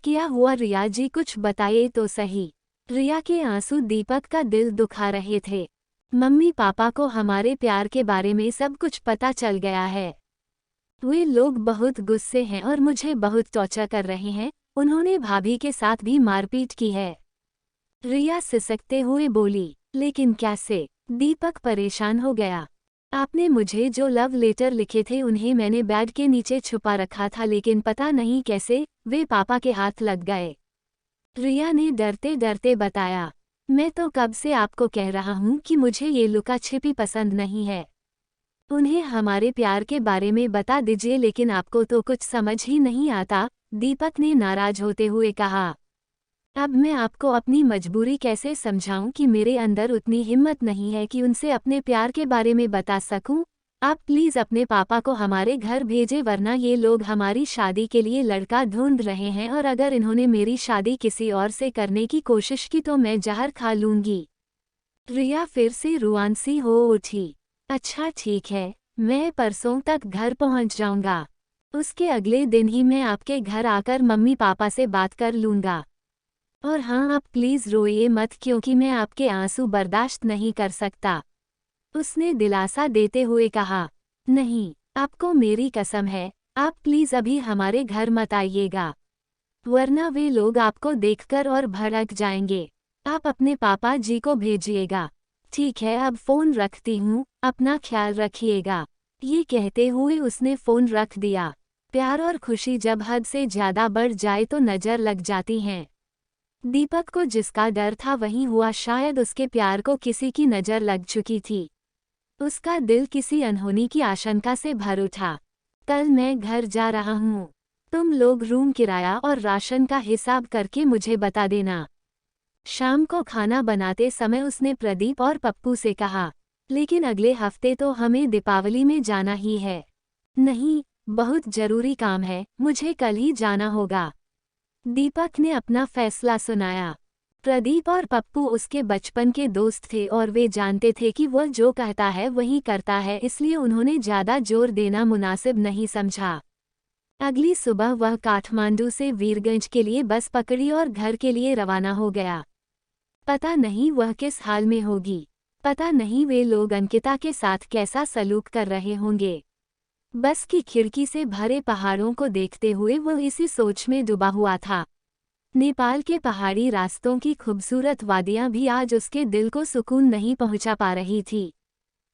क्या हुआ रिया जी, कुछ बताइए तो सही। रिया के आंसू दीपक का दिल दुखा रहे थे। मम्मी पापा को हमारे प्यार के बारे में सब कुछ पता चल गया है। वे लोग बहुत गुस्से हैं और मुझे बहुत टॉर्चर कर रहे हैं। उन्होंने भाभी के साथ भी मारपीट की है। रिया सिसकते हुए बोली। लेकिन कैसे? दीपक परेशान हो गया। आपने मुझे जो लव लेटर लिखे थे उन्हें मैंने बेड के नीचे छुपा रखा था, लेकिन पता नहीं कैसे वे पापा के हाथ लग गए। रिया ने डरते डरते बताया। मैं तो कब से आपको कह रहा हूँ कि मुझे ये लुका छिपी पसंद नहीं है। उन्हें हमारे प्यार के बारे में बता दीजिए, लेकिन आपको तो कुछ समझ ही नहीं आता, दीपक ने नाराज होते हुए कहा। अब मैं आपको अपनी मजबूरी कैसे समझाऊं कि मेरे अंदर उतनी हिम्मत नहीं है कि उनसे अपने प्यार के बारे में बता सकूं। आप प्लीज़ अपने पापा को हमारे घर भेजें, वरना ये लोग हमारी शादी के लिए लड़का ढूंढ रहे हैं और अगर इन्होंने मेरी शादी किसी और से करने की कोशिश की तो मैं जहर खा लूंगी। रिया फिर से रुआंसी हो उठी। अच्छा ठीक है, मैं परसों तक घर पहुंच जाऊंगा। उसके अगले दिन ही मैं आपके घर आकर मम्मी पापा से बात कर लूंगा। और हाँ, आप प्लीज़ रोइए मत, क्योंकि मैं आपके आंसू बर्दाश्त नहीं कर सकता। उसने दिलासा देते हुए कहा। नहीं, आपको मेरी कसम है, आप प्लीज़ अभी हमारे घर मत आइएगा, वरना वे लोग आपको देखकर और भड़क जाएंगे। आप अपने पापा जी को भेजिएगा। ठीक है, अब फ़ोन रखती हूँ, अपना ख्याल रखिएगा। ये कहते हुए उसने फ़ोन रख दिया। प्यार और खुशी जब हद से ज़्यादा बढ़ जाए तो नज़र लग जाती हैं। दीपक को जिसका डर था वही हुआ, शायद उसके प्यार को किसी की नज़र लग चुकी थी। उसका दिल किसी अनहोनी की आशंका से भर उठा। कल मैं घर जा रहा हूँ, तुम लोग रूम किराया और राशन का हिसाब करके मुझे बता देना। शाम को खाना बनाते समय उसने प्रदीप और पप्पू से कहा। लेकिन अगले हफ्ते तो हमें दीपावली में जाना ही है। नहीं, बहुत जरूरी काम है, मुझे कल ही जाना होगा। दीपक ने अपना फैसला सुनाया। प्रदीप और पप्पू उसके बचपन के दोस्त थे और वे जानते थे कि वह जो कहता है वही करता है, इसलिए उन्होंने ज़्यादा जोर देना मुनासिब नहीं समझा। अगली सुबह वह काठमांडू से वीरगंज के लिए बस पकड़ी और घर के लिए रवाना हो गया। पता नहीं वह किस हाल में होगी, पता नहीं वे लोग अंकिता के साथ कैसा सलूक कर रहे होंगे। बस की खिड़की से भरे पहाड़ों को देखते हुए वह इसी सोच में डूबा हुआ था। नेपाल के पहाड़ी रास्तों की खूबसूरत वादियां भी आज उसके दिल को सुकून नहीं पहुंचा पा रही थी।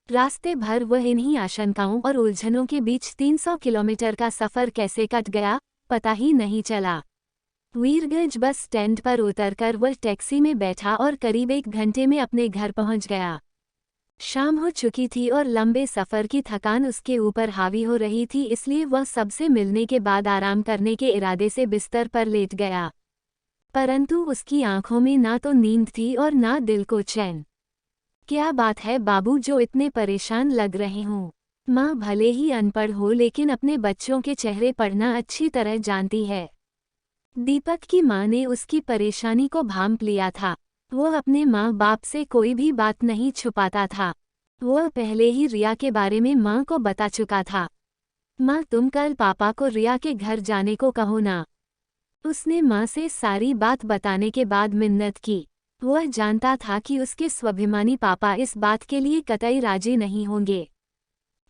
रास्ते भर वह इन्हीं आशंकाओं और उलझनों के बीच 300 किलोमीटर का सफ़र कैसे कट गया, पता ही नहीं चला। वीरगंज बस स्टैंड पर उतरकर वह टैक्सी में बैठा और करीब 1 घंटे में अपने घर पहुंच गया। शाम हो चुकी थी और लंबे सफ़र की थकान उसके ऊपर हावी हो रही थी, इसलिए वह सबसे मिलने के बाद आराम करने के इरादे से बिस्तर पर लेट गया। परंतु उसकी आंखों में ना तो नींद थी और ना दिल को चैन। क्या बात है बाबू, जो इतने परेशान लग रहे हों? माँ भले ही अनपढ़ हो लेकिन अपने बच्चों के चेहरे पढ़ना अच्छी तरह जानती है। दीपक की माँ ने उसकी परेशानी को भांप लिया था। वह अपने माँ बाप से कोई भी बात नहीं छुपाता था। वह पहले ही रिया के बारे में माँ को बता चुका था। माँ, तुम कल पापा को रिया के घर जाने को कहो ना। उसने माँ से सारी बात बताने के बाद मिन्नत की। वह जानता था कि उसके स्वाभिमानी पापा इस बात के लिए कतई राजी नहीं होंगे,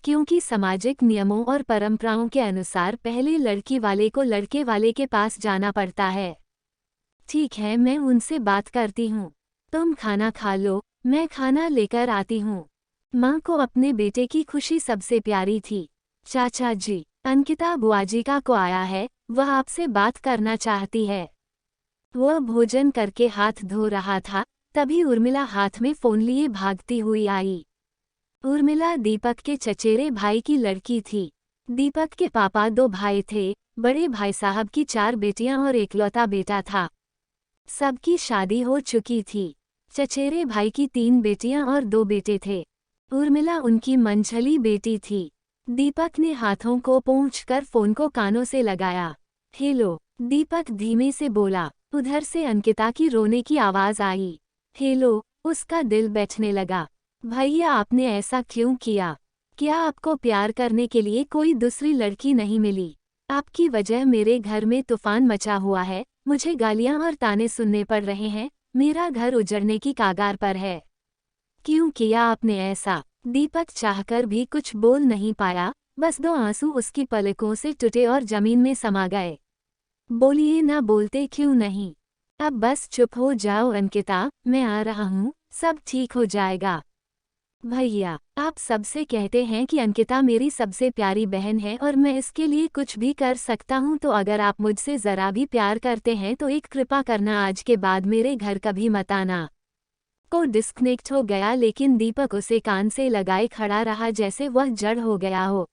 क्योंकि सामाजिक नियमों और परंपराओं के अनुसार पहले लड़की वाले को लड़के वाले के पास जाना पड़ता है। ठीक है, मैं उनसे बात करती हूँ, तुम खाना खा लो, मैं खाना लेकर आती हूँ। माँ को अपने बेटे की खुशी सबसे प्यारी थी। चाचा जी, अंकिता बुआजी का को आया है, वह आपसे बात करना चाहती है। वह भोजन करके हाथ धो रहा था, तभी उर्मिला हाथ में फ़ोन लिए भागती हुई आई। उर्मिला दीपक के चचेरे भाई की लड़की थी। दीपक के पापा 2 भाई थे, बड़े भाई साहब की 4 बेटियां और एकलौता बेटा था। सबकी शादी हो चुकी थी। चचेरे भाई की 3 बेटियां और 2 बेटे थे। उर्मिला उनकी मंझली बेटी थी। दीपक ने हाथों को पोंछकर फ़ोन को कानों से लगाया। हेलो, दीपक धीमे से बोला। उधर से अंकिता की रोने की आवाज़ आई। हेलो, उसका दिल बैठने लगा। भैया, आपने ऐसा क्यों किया? क्या आपको प्यार करने के लिए कोई दूसरी लड़की नहीं मिली? आपकी वजह मेरे घर में तूफान मचा हुआ है, मुझे गालियां और ताने सुनने पड़ रहे हैं, मेरा घर उजड़ने की कगार पर है। क्यों किया आपने ऐसा? दीपक चाहकर भी कुछ बोल नहीं पाया, बस 2 आंसू उसकी पलकों से टूटे और जमीन में समा गए। बोलिए ना, बोलते क्यों नहीं? अब बस चुप हो जाओ अंकिता, मैं आ रहा हूँ, सब ठीक हो जाएगा। भैया, आप सबसे कहते हैं कि अंकिता मेरी सबसे प्यारी बहन है और मैं इसके लिए कुछ भी कर सकता हूँ, तो अगर आप मुझसे ज़रा भी प्यार करते हैं तो एक कृपा करना, आज के बाद मेरे घर कभी मत आना। को डिस्कनेक्ट हो गया, लेकिन दीपक उसे कान से लगाए खड़ा रहा जैसे वह जड़ हो गया हो।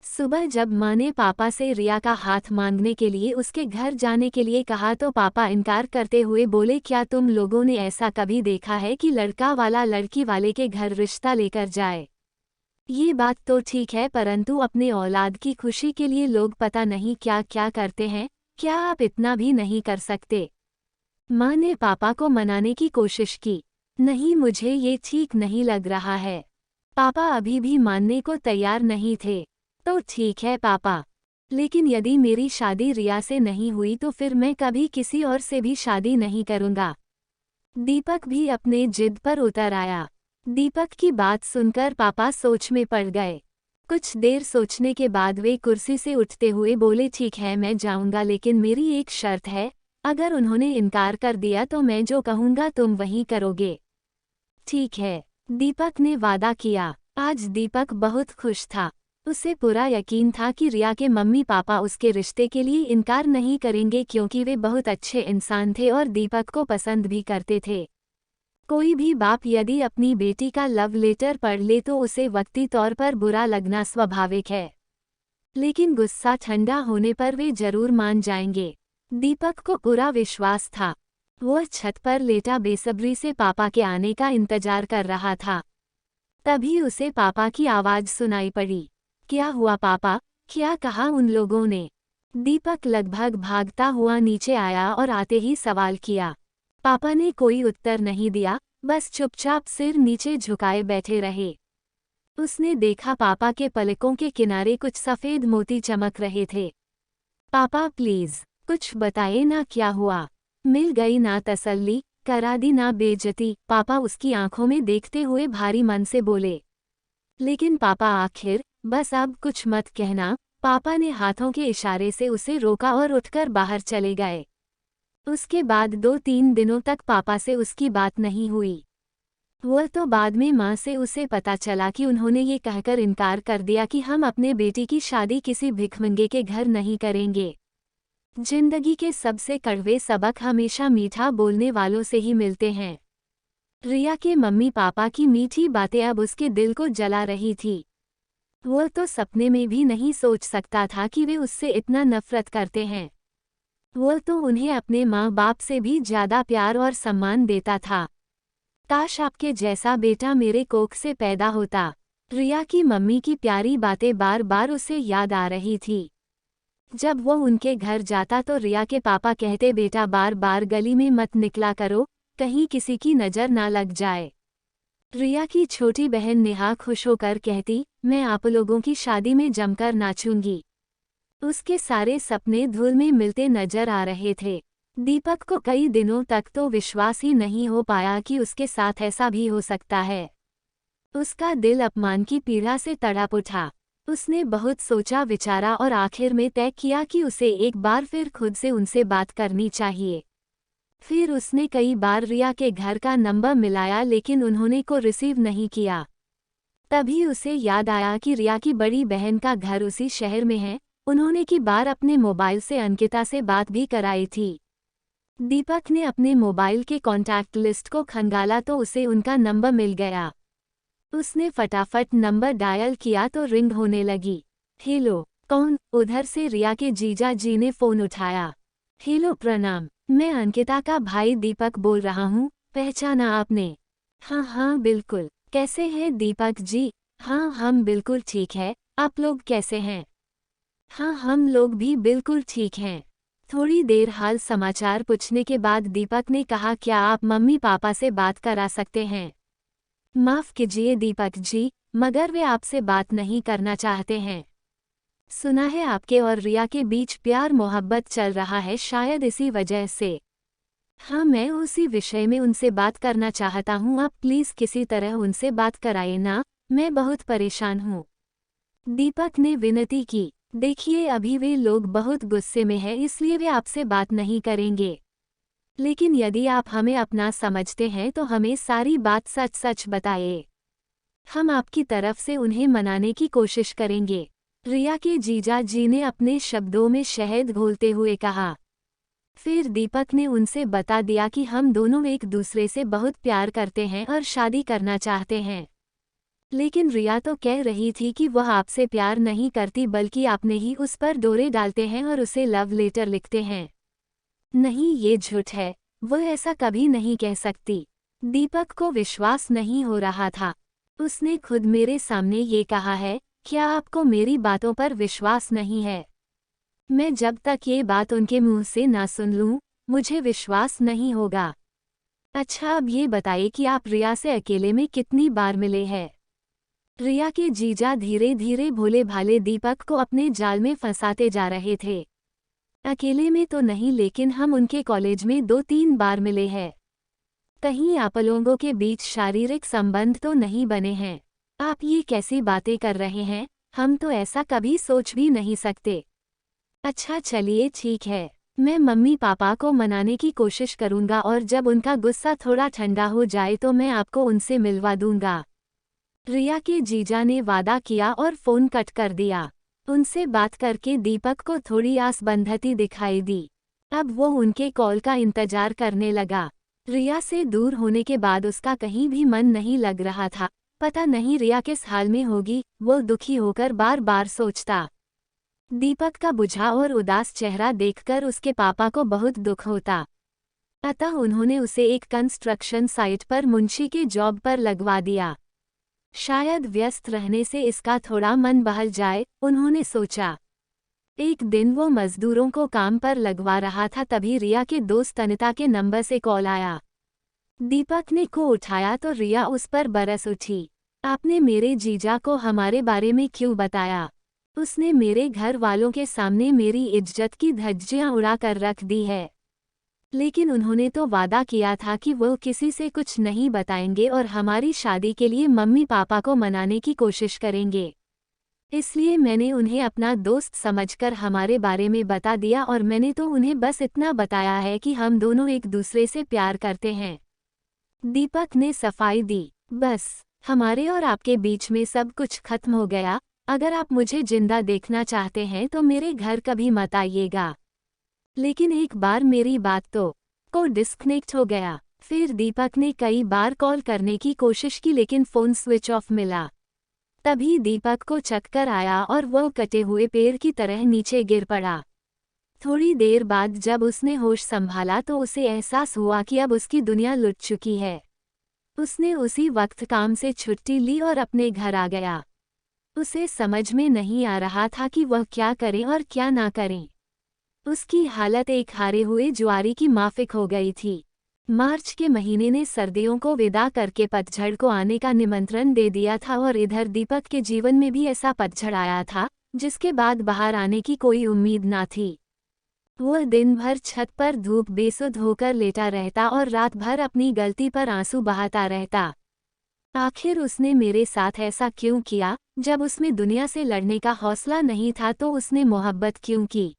सुबह जब माँ ने पापा से रिया का हाथ मांगने के लिए उसके घर जाने के लिए कहा तो पापा इनकार करते हुए बोले, क्या तुम लोगों ने ऐसा कभी देखा है कि लड़का वाला लड़की वाले के घर रिश्ता लेकर जाए? ये बात तो ठीक है, परंतु अपने औलाद की खुशी के लिए लोग पता नहीं क्या क्या करते हैं, क्या आप इतना भी नहीं कर सकते? माँ ने पापा को मनाने की कोशिश की। नहीं, मुझे ये ठीक नहीं लग रहा है। पापा अभी भी मानने को तैयार नहीं थे। तो ठीक है पापा, लेकिन यदि मेरी शादी रिया से नहीं हुई तो फिर मैं कभी किसी और से भी शादी नहीं करूँगा। दीपक भी अपने जिद पर उतर आया। दीपक की बात सुनकर पापा सोच में पड़ गए। कुछ देर सोचने के बाद वे कुर्सी से उठते हुए बोले, ठीक है मैं जाऊँगा, लेकिन मेरी एक शर्त है, अगर उन्होंने इनकार कर दिया तो मैं जो कहूँगा तुम वही करोगे। ठीक है, दीपक ने वादा किया। आज दीपक बहुत खुश था। उसे पूरा यकीन था कि रिया के मम्मी पापा उसके रिश्ते के लिए इनकार नहीं करेंगे, क्योंकि वे बहुत अच्छे इंसान थे और दीपक को पसंद भी करते थे। कोई भी बाप यदि अपनी बेटी का लव लेटर पढ़ ले तो उसे वक्ती तौर पर बुरा लगना स्वाभाविक है, लेकिन गुस्सा ठंडा होने पर वे जरूर मान जाएंगे। दीपक को पूरा विश्वास था। वह छत पर लेटा बेसब्री से पापा के आने का इंतजार कर रहा था। तभी उसे पापा की आवाज सुनाई पड़ी। क्या हुआ पापा, क्या कहा उन लोगों ने? दीपक लगभग भागता हुआ नीचे आया और आते ही सवाल किया। पापा ने कोई उत्तर नहीं दिया, बस चुपचाप सिर नीचे झुकाए बैठे रहे। उसने देखा पापा के पलकों के किनारे कुछ सफ़ेद मोती चमक रहे थे। पापा प्लीज कुछ बताइए ना, क्या हुआ? मिल गई ना तसल्ली, करा दी ना बेइज्जती, पापा उसकी आंखों में देखते हुए भारी मन से बोले। लेकिन पापा आखिर, बस अब कुछ मत कहना। पापा ने हाथों के इशारे से उसे रोका और उठकर बाहर चले गए। उसके बाद 2-3 दिनों तक पापा से उसकी बात नहीं हुई। वह तो बाद में माँ से उसे पता चला कि उन्होंने ये कहकर इनकार कर दिया कि हम अपने बेटी की शादी किसी भिखमंगे के घर नहीं करेंगे। जिंदगी के सबसे कड़वे सबक हमेशा मीठा बोलने वालों से ही मिलते हैं। रिया के मम्मी पापा की मीठी बातें अब उसके दिल को जला रही थी। वह तो सपने में भी नहीं सोच सकता था कि वे उससे इतना नफरत करते हैं। वह तो उन्हें अपने माँ बाप से भी ज्यादा प्यार और सम्मान देता था। काश आपके जैसा बेटा मेरे कोख से पैदा होता। रिया की मम्मी की प्यारी बातें बार बार उसे याद आ रही थी। जब वह उनके घर जाता तो रिया के पापा कहते, बेटा बार बार गली में मत निकला करो, कहीं किसी की नज़र ना लग जाए। रिया की छोटी बहन नेहा खुश होकर कहती, मैं आप लोगों की शादी में जमकर नाचूंगी। उसके सारे सपने धूल में मिलते नजर आ रहे थे। दीपक को कई दिनों तक तो विश्वास ही नहीं हो पाया कि उसके साथ ऐसा भी हो सकता है। उसका दिल अपमान की पीड़ा से तड़प उठा। उसने बहुत सोचा विचारा और आखिर में तय किया कि उसे एक बार फिर खुद से उनसे बात करनी चाहिए। फिर उसने कई बार रिया के घर का नंबर मिलाया, लेकिन उन्होंने को रिसीव नहीं किया। तभी उसे याद आया कि रिया की बड़ी बहन का घर उसी शहर में है। उन्होंने की बार अपने मोबाइल से अंकिता से बात भी कराई थी। दीपक ने अपने मोबाइल के कॉन्टैक्ट लिस्ट को खंगाला तो उसे उनका नंबर मिल गया। उसने फटाफट नंबर डायल किया तो रिंग होने लगी। हेलो, कौन? उधर से रिया के जीजा जी ने फोन उठाया। हेलो प्रणाम, मैं अंकिता का भाई दीपक बोल रहा हूँ, पहचाना आपने? हाँ हाँ बिल्कुल, कैसे हैं दीपक जी? हाँ हम बिल्कुल ठीक है, आप लोग कैसे हैं? हाँ हम लोग भी बिल्कुल ठीक हैं। थोड़ी देर हाल समाचार पूछने के बाद दीपक ने कहा, क्या आप मम्मी पापा से बात करा सकते हैं? माफ़ कीजिए दीपक जी, मगर वे आपसे बात नहीं करना चाहते हैं। सुना है आपके और रिया के बीच प्यार मोहब्बत चल रहा है, शायद इसी वजह से। हाँ, मैं उसी विषय में उनसे बात करना चाहता हूँ, आप प्लीज़ किसी तरह उनसे बात कराइए ना, मैं बहुत परेशान हूँ। दीपक ने विनती की। देखिए, अभी वे लोग बहुत गुस्से में हैं, इसलिए वे आपसे बात नहीं करेंगे। लेकिन यदि आप हमें अपना समझते हैं तो हमें सारी बात सच सच बताइए। हम आपकी तरफ से उन्हें मनाने की कोशिश करेंगे। रिया के जीजा जी ने अपने शब्दों में शहद घोलते हुए कहा। फिर दीपक ने उनसे बता दिया कि हम दोनों एक दूसरे से बहुत प्यार करते हैं और शादी करना चाहते हैं। लेकिन रिया तो कह रही थी कि वह आपसे प्यार नहीं करती, बल्कि आपने ही उस पर डोरे डालते हैं और उसे लव लेटर लिखते हैं। नहीं, ये झूठ है, वह ऐसा कभी नहीं कह सकती। दीपक को विश्वास नहीं हो रहा था। उसने खुद मेरे सामने ये कहा है। क्या आपको मेरी बातों पर विश्वास नहीं है? मैं जब तक ये बात उनके मुंह से ना सुन लूं, मुझे विश्वास नहीं होगा। अच्छा, अब ये बताइए कि आप रिया से अकेले में कितनी बार मिले हैं? रिया के जीजा धीरे धीरे भोले भाले दीपक को अपने जाल में फंसाते जा रहे थे। अकेले में तो नहीं, लेकिन हम उनके कॉलेज में 2-3 बार मिले हैं। कहीं आप लोगों के बीच शारीरिक संबंध तो नहीं बने हैं? आप ये कैसी बातें कर रहे हैं? हम तो ऐसा कभी सोच भी नहीं सकते। अच्छा, चलिए ठीक है, मैं मम्मी पापा को मनाने की कोशिश करूंगा और जब उनका गुस्सा थोड़ा ठंडा हो जाए तो मैं आपको उनसे मिलवा दूंगा। रिया के जीजा ने वादा किया और फोन कट कर दिया। उनसे बात करके दीपक को थोड़ी आस बंधती दिखाई दी। अब वो उनके कॉल का इंतजार करने लगा। रिया से दूर होने के बाद उसका कहीं भी मन नहीं लग रहा था। पता नहीं रिया किस हाल में होगी, वो दुखी होकर बार बार सोचता। दीपक का बुझा और उदास चेहरा देखकर उसके पापा को बहुत दुख होता। अतः उन्होंने उसे एक कंस्ट्रक्शन साइट पर मुंशी के जॉब पर लगवा दिया। शायद व्यस्त रहने से इसका थोड़ा मन बहल जाए, उन्होंने सोचा। एक दिन वो मजदूरों को काम पर लगवा रहा था, तभी रिया के दोस्त अनिता के नंबर से कॉल आया। दीपक ने को उठाया तो रिया उस पर बरस उठी। आपने मेरे जीजा को हमारे बारे में क्यों बताया? उसने मेरे घर वालों के सामने मेरी इज्जत की धज्जियां उड़ा कर रख दी है। लेकिन उन्होंने तो वादा किया था कि वो किसी से कुछ नहीं बताएंगे और हमारी शादी के लिए मम्मी पापा को मनाने की कोशिश करेंगे। इसलिए मैंने उन्हें अपना दोस्त समझकर हमारे बारे में बता दिया और मैंने तो उन्हें बस इतना बताया है कि हम दोनों एक दूसरे से प्यार करते हैं। दीपक ने सफाई दी। बस, हमारे और आपके बीच में सब कुछ खत्म हो गया। अगर आप मुझे जिंदा देखना चाहते हैं तो मेरे घर कभी मत आइएगा। लेकिन एक बार मेरी बात तो को डिस्कनेक्ट हो गया। फिर दीपक ने कई बार कॉल करने की कोशिश की, लेकिन फ़ोन स्विच ऑफ मिला। तभी दीपक को चक्कर आया और वह कटे हुए पेड़ की तरह नीचे गिर पड़ा। थोड़ी देर बाद जब उसने होश संभाला तो उसे एहसास हुआ कि अब उसकी दुनिया लुट चुकी है। उसने उसी वक्त काम से छुट्टी ली और अपने घर आ गया। उसे समझ में नहीं आ रहा था कि वह क्या करे और क्या ना करे। उसकी हालत एक हारे हुए जुआरी की माफिक हो गई थी। मार्च के महीने ने सर्दियों को विदा करके पतझड़ को आने का निमंत्रण दे दिया था और इधर दीपक के जीवन में भी ऐसा पतझड़ आया था जिसके बाद बाहर आने की कोई उम्मीद ना थी। वह दिन भर छत पर धूप बेसुध होकर लेटा रहता और रात भर अपनी गलती पर आंसू बहाता रहता। आखिर उसने मेरे साथ ऐसा क्यों किया? जब उसमें दुनिया से लड़ने का हौसला नहीं था तो उसने मोहब्बत क्यों की?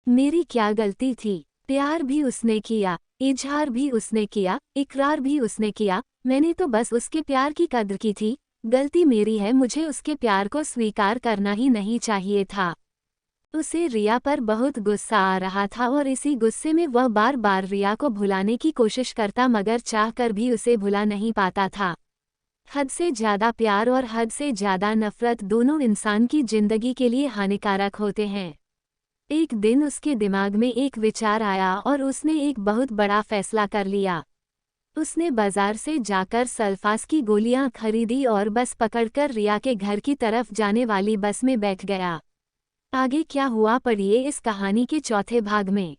मेरी क्या गलती थी? प्यार भी उसने किया, इजहार भी उसने किया, इकरार भी उसने किया। मैंने तो बस उसके प्यार की कद्र की थी। गलती मेरी है, मुझे उसके प्यार को स्वीकार करना ही नहीं चाहिए था। उसे रिया पर बहुत गुस्सा आ रहा था और इसी गुस्से में वह बार बार रिया को भुलाने की कोशिश करता, मगर चाहकर भी उसे भुला नहीं पाता था। हद से ज़्यादा प्यार और हद से ज़्यादा नफरत दोनों इंसान की जिंदगी के लिए हानिकारक होते हैं। एक दिन उसके दिमाग में एक विचार आया और उसने एक बहुत बड़ा फैसला कर लिया। उसने बाजार से जाकर सल्फास की गोलियां खरीदी और बस पकड़कर रिया के घर की तरफ जाने वाली बस में बैठ गया। आगे क्या हुआ पढ़िए इस कहानी के चौथे भाग में।